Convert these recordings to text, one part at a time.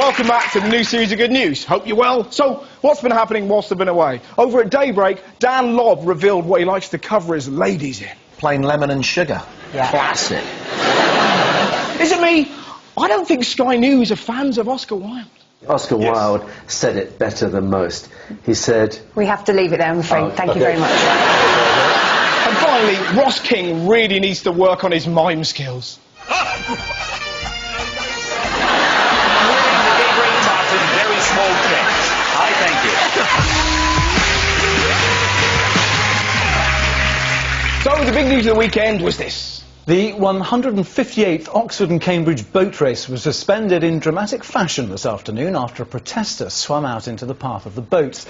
welcome back to the new series of Good News. Hope you're well. So, what's been happening whilst I've been away? Over at Daybreak, Dan Lobb revealed what he likes to cover his ladies in. Plain lemon and sugar. Yeah. Classic. Is it me? I don't think Sky News are fans of Oscar Wilde. Oscar Wilde said it better than most. He said... We have to leave it there, I'm afraid. Thank you very much. And finally, Ross King really needs to work on his mime skills. Very small print. I thank you. So the big news of the weekend was this. The 158th Oxford and Cambridge boat race was suspended in dramatic fashion this afternoon after a protester swam out into the path of the boat.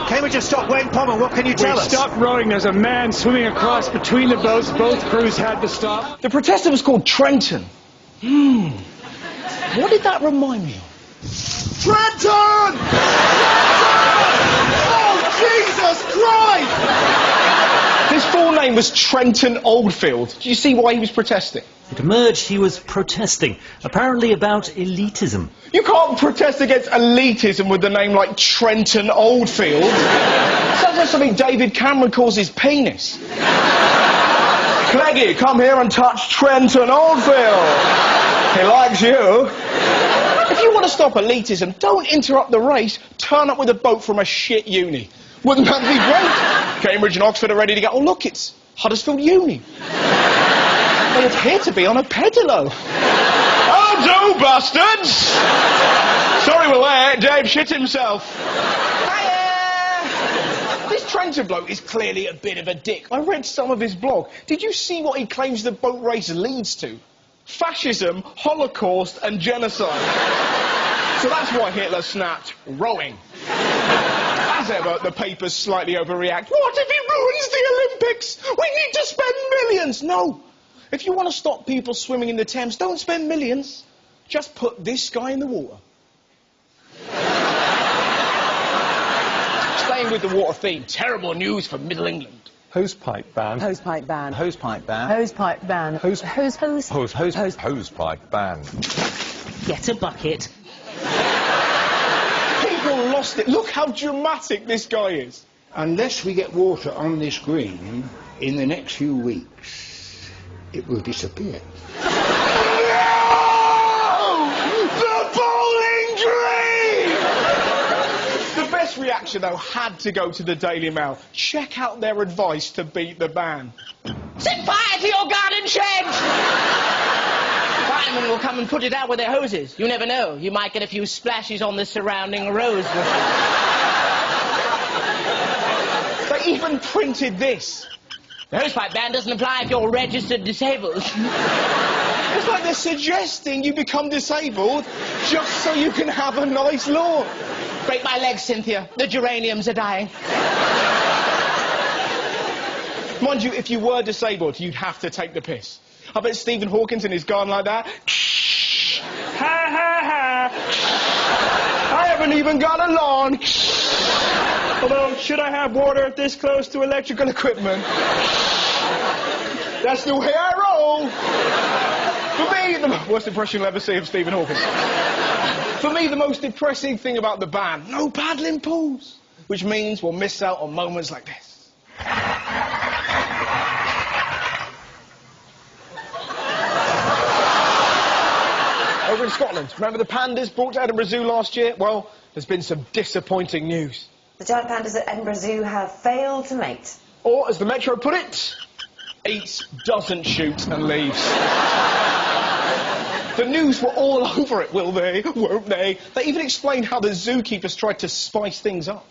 Cambridge have stopped Wayne Pommer. What can you tell us? We stopped rowing. There's a man swimming across between the boats. Both crews had to stop. The protester was called Trenton. What did that remind me of? Trenton! Oh, Jesus Christ! His full name was Trenton Oldfield. Do you see why he was protesting? It emerged he was protesting, apparently about elitism. You can't protest against elitism with a name like Trenton Oldfield. Sounds like something David Cameron calls his penis. Cleggy, come here and touch Trenton Oldfield. He likes you. If you want to stop elitism, don't interrupt the race. Turn up with a boat from a shit uni. Wouldn't that be great? Cambridge and Oxford are ready to go. Oh, look, it's Huddersfield Uni. They appear to be on a pedalo. Oh, do, bastards! Sorry we're late. Dave shit himself. Hiya! This Trenton bloke is clearly a bit of a dick. I read some of his blog. Did you see what he claims the boat race leads to? Fascism, Holocaust and genocide. So that's why Hitler snapped rowing. As ever, the papers slightly overreact. What if he ruins the Olympics? We need to spend millions. No. If you want to stop people swimming in the Thames, don't spend millions. Just put this guy in the water. Staying with the water theme, terrible news for Middle England. Hosepipe ban. Hosepipe ban. Hosepipe ban. Hosepipe ban. Hosepipe ban. Get a bucket. People lost it. Look how dramatic this guy is. Unless we get water on this green in the next few weeks, it will disappear. No! The bowling green! The best reaction, though, had to go to the Daily Mail. Check out their advice to beat the ban. Set fire to your garden shed! Firemen will come and put it out with their hoses. You never know. You might get a few splashes on the surrounding roads. They even printed this. The hosepipe ban doesn't apply if you're registered disabled. It's like they're suggesting you become disabled just so you can have a nice lawn. Break my legs, Cynthia. The geraniums are dying. Mind you, if you were disabled, you'd have to take the piss. I bet Stephen Hawking's in his garden like that. Ha ha ha! I haven't even got a lawn. Although, should I have water this close to electrical equipment? That's the way I roll. For me, the worst impression you'll ever see of Stephen Hawking. For me, the most depressing thing about the ban, no paddling pools. Which means we'll miss out on moments like this. Over in Scotland, remember the pandas brought to Edinburgh Zoo last year? Well, there's been some disappointing news. The giant pandas at Edinburgh Zoo have failed to mate. Or, as the Metro put it, eats, doesn't shoot and leaves. The news were all over it, will they? Won't they? They even explained how the zookeepers tried to spice things up.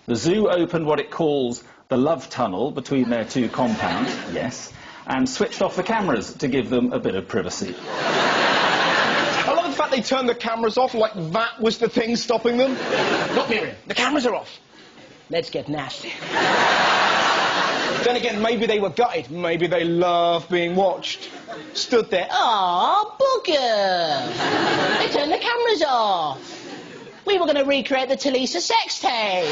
The zoo opened what it calls the love tunnel between their two compounds, yes, and switched off the cameras to give them a bit of privacy. I love the fact they turned the cameras off like that was the thing stopping them. Look, Miriam, the cameras are off. Let's get nasty. Then again, maybe they were gutted. Maybe they love being watched. Stood there. Aw, bugger! They turned the cameras off. We were going to recreate the Talisa sex tape.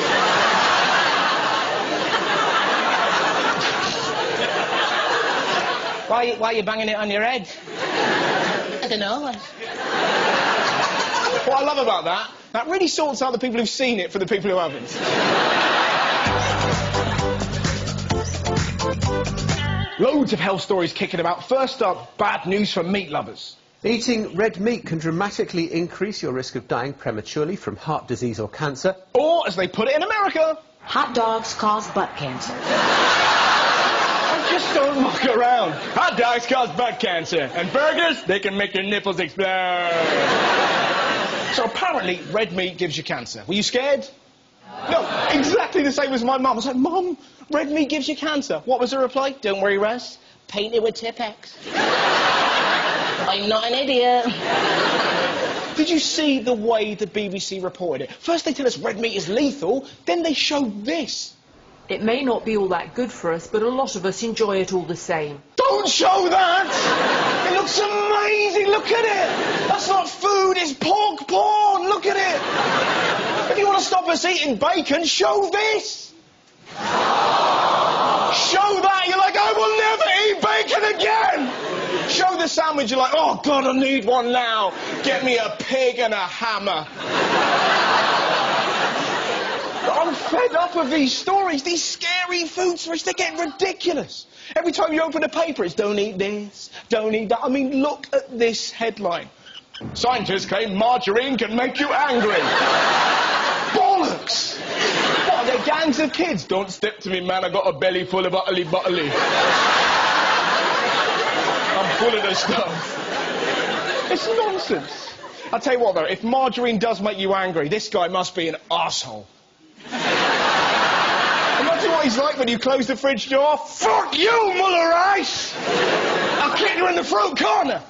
Why are you banging it on your head? I don't know. What I love about that? That really sorts out the people who've seen it for the people who haven't. Loads of health stories kicking about. First up, bad news for meat lovers. Eating red meat can dramatically increase your risk of dying prematurely from heart disease or cancer. Or, as they put it in America, hot dogs cause butt cancer. Just don't muck around. Hot dogs cause butt cancer. And burgers, they can make your nipples explode. So apparently, red meat gives you cancer. Were you scared? No, exactly the same as my mum. I was like, Mum, red meat gives you cancer. What was her reply? Don't worry, Russ. Paint it with Tipp-Ex. I'm not an idiot. Did you see the way the BBC reported it? First they tell us red meat is lethal, then they show this. It may not be all that good for us, but a lot of us enjoy it all the same. Don't show that! It looks amazing, look at it! That's not food, it's pork porn, look at it! If you want to stop us eating bacon, show this! Show that, you're like, I will never eat bacon again! Show the sandwich, you're like, oh God, I need one now! Get me a pig and a hammer. I'm fed up of these stories, these scary food stories, they're getting ridiculous. Every time you open a paper, it's don't eat this, don't eat that. I mean, look at this headline. Scientists claim margarine can make you angry. Bollocks! What, are they gangs of kids? Don't step to me, man, I got a belly full of utterly buttily. I'm full of this stuff. It's nonsense. I'll tell you what, though, if margarine does make you angry, this guy must be an arsehole. Imagine what he's like when you close the fridge door. Fuck you, Muller Rice! I'll kick you in the throat corner.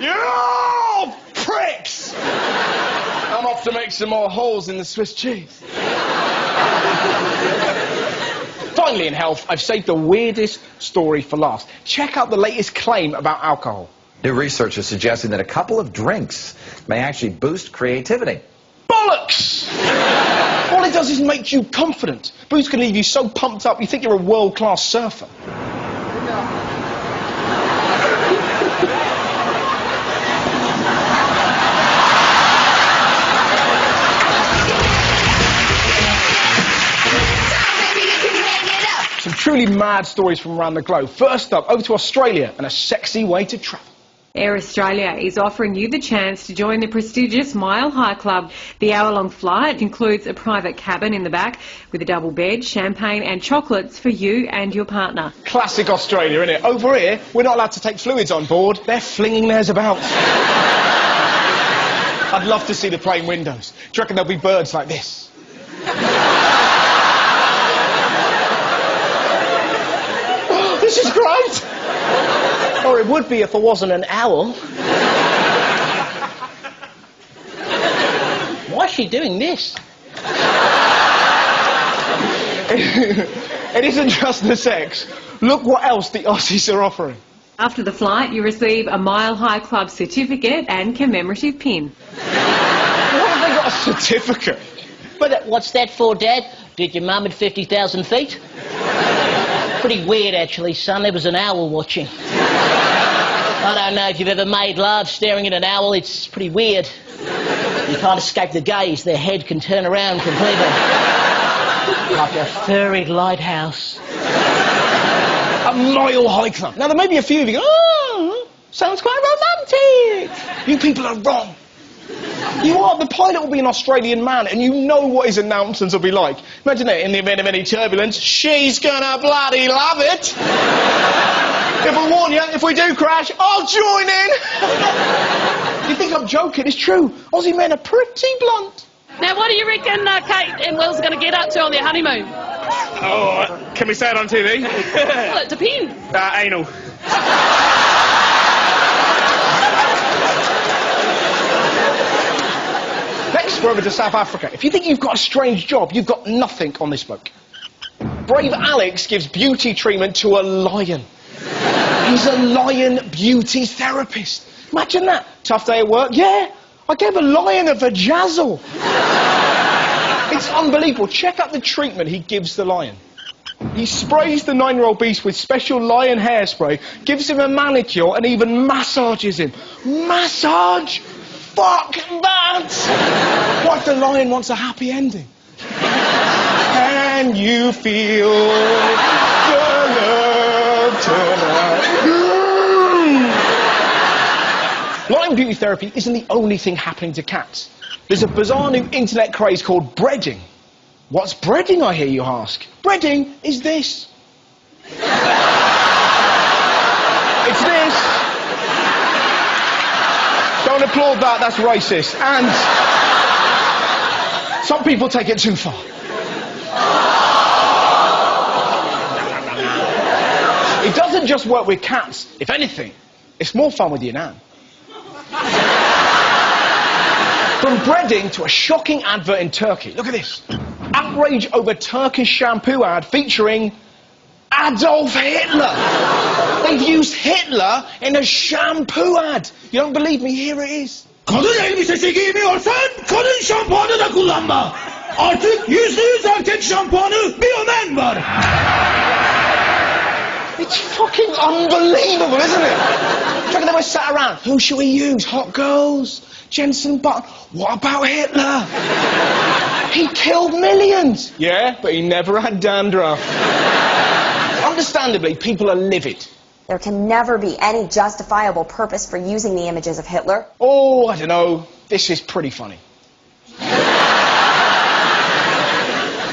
You pricks! I'm off to make some more holes in the Swiss cheese. Finally, in health, I've saved the weirdest story for last. Check out the latest claim about alcohol. New research is suggesting that a couple of drinks may actually boost creativity. Bollocks! All it does is make you confident. Booze can leave you so pumped up you think you're a world-class surfer. Some truly mad stories from around the globe. First up, over to Australia and a sexy way to travel. Air Australia is offering you the chance to join the prestigious Mile High Club. The hour-long flight includes a private cabin in the back with a double bed, champagne and chocolates for you and your partner. Classic Australia, innit? Over here, we're not allowed to take fluids on board. They're flinging theirs about. I'd love to see the plane windows. Do you reckon there'll be birds like this? This is great! Or it would be if I wasn't an owl. Why is she doing this? It isn't just the sex. Look what else the Aussies are offering. After the flight, you receive a Mile High Club certificate and commemorative pin. Why have they got a certificate? But what's that for, Dad? Did your mum at 50,000 feet? Pretty weird, actually, son. There was an owl watching. I don't know if you've ever made love staring at an owl. It's pretty weird. You can't escape the gaze. Their head can turn around completely. Like a furry lighthouse. A Mile High Club. Now, there may be a few of you go, oh, sounds quite romantic. You people are wrong. You are. The pilot will be an Australian man, and you know what his announcements will be like. Imagine it, in the event of any turbulence, she's gonna bloody love it. If I warn you, if we do crash, I'll join in. You think I'm joking? It's true. Aussie men are pretty blunt. Now, what do you reckon Kate and Will's going to get up to on their honeymoon? Oh, can we say it on TV? Well, it depends. Anal. Next, we're over to South Africa. If you think you've got a strange job, you've got nothing on this bloke. Brave Alex gives beauty treatment to a lion. He's a lion beauty therapist. Imagine that. Tough day at work? Yeah, I gave a lion a vajazzle. It's unbelievable. Check out the treatment he gives the lion. He sprays the 9-year-old beast with special lion hairspray, gives him a manicure, and even massages him. Massage? Fuck that! What if the lion wants a happy ending? Can you feel the love tonight? Lion beauty therapy isn't the only thing happening to cats. There's a bizarre new internet craze called breeding. What's breeding, I hear you ask? Breeding is this. It's this. Don't applaud that, that's racist. And some people take it too far. It doesn't just work with cats. If anything, it's more fun with your nan. From breeding to a shocking advert in Turkey. Look at this. Outrage over Turkish shampoo ad featuring Adolf Hitler. They've used Hitler in a shampoo ad. You don't believe me? Here it is. Kadın elbisesi giymiyorsan kadın şampuanı da kullanma. Artık %100 erkek şampuanı Biomen var. It's fucking unbelievable, isn't it? Do you reckon they were sat around? Who should we use? Hot girls? Jensen Button? What about Hitler? He killed millions. Yeah, but he never had dandruff. Understandably, people are livid. There can never be any justifiable purpose for using the images of Hitler. Oh, I don't know. This is pretty funny.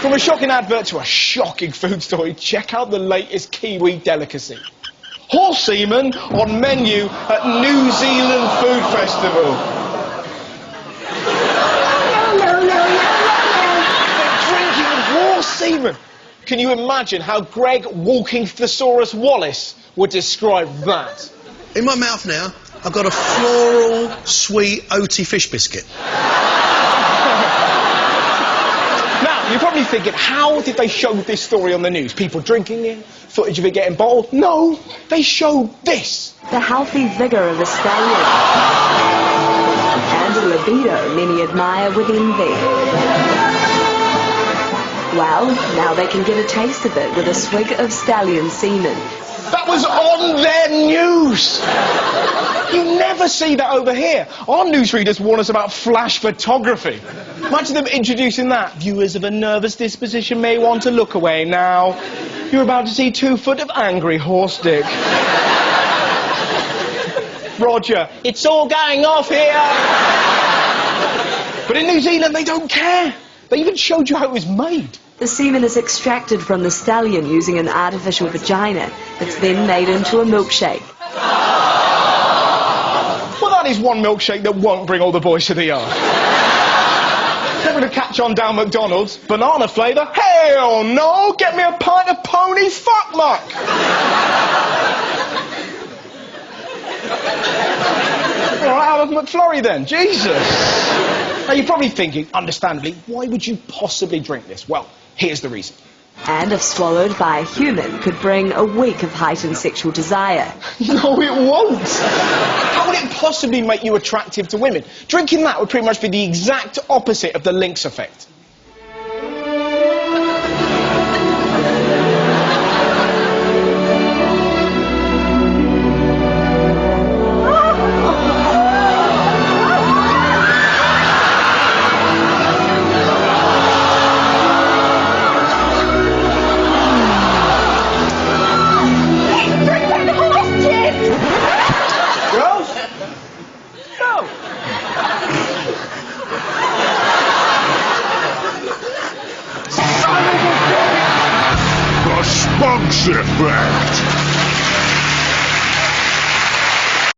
From a shocking advert to a shocking food story, check out the latest Kiwi delicacy. Horse semen on menu at New Zealand Food Festival. Drinking horse semen. Can you imagine how Greg Walking Thesaurus Wallace would describe that? In my mouth now, I've got a floral, sweet, oaty fish biscuit. Now, you're probably thinking, how did they show this story on the news? People drinking it? Footage of it getting bottled? No, they showed this. The healthy vigour of a stallion. And a libido many admire with envy. Well, now they can get a taste of it with a swig of stallion semen. That was on their news! You never see that over here. Our newsreaders warn us about flash photography. Imagine them introducing that. Viewers of a nervous disposition may want to look away now. You're about to see 2 foot of angry horse dick. Roger, it's all going off here. But in New Zealand, they don't care. They even showed you how it was made. The semen is extracted from the stallion using an artificial vagina. It's then made into a milkshake. Well, that is one milkshake that won't bring all the boys to the yard. Never to catch on down McDonald's. Banana flavour? Hell no! Get me a pint of pony fuck muck! Alright, out of McFlurry then. Jesus! Now you're probably thinking, understandably, why would you possibly drink this? Well, here's the reason. And if swallowed by a human, could bring a week of heightened sexual desire. No, it won't. How would it possibly make you attractive to women? Drinking that would pretty much be the exact opposite of the Lynx effect. The Spunks Effect.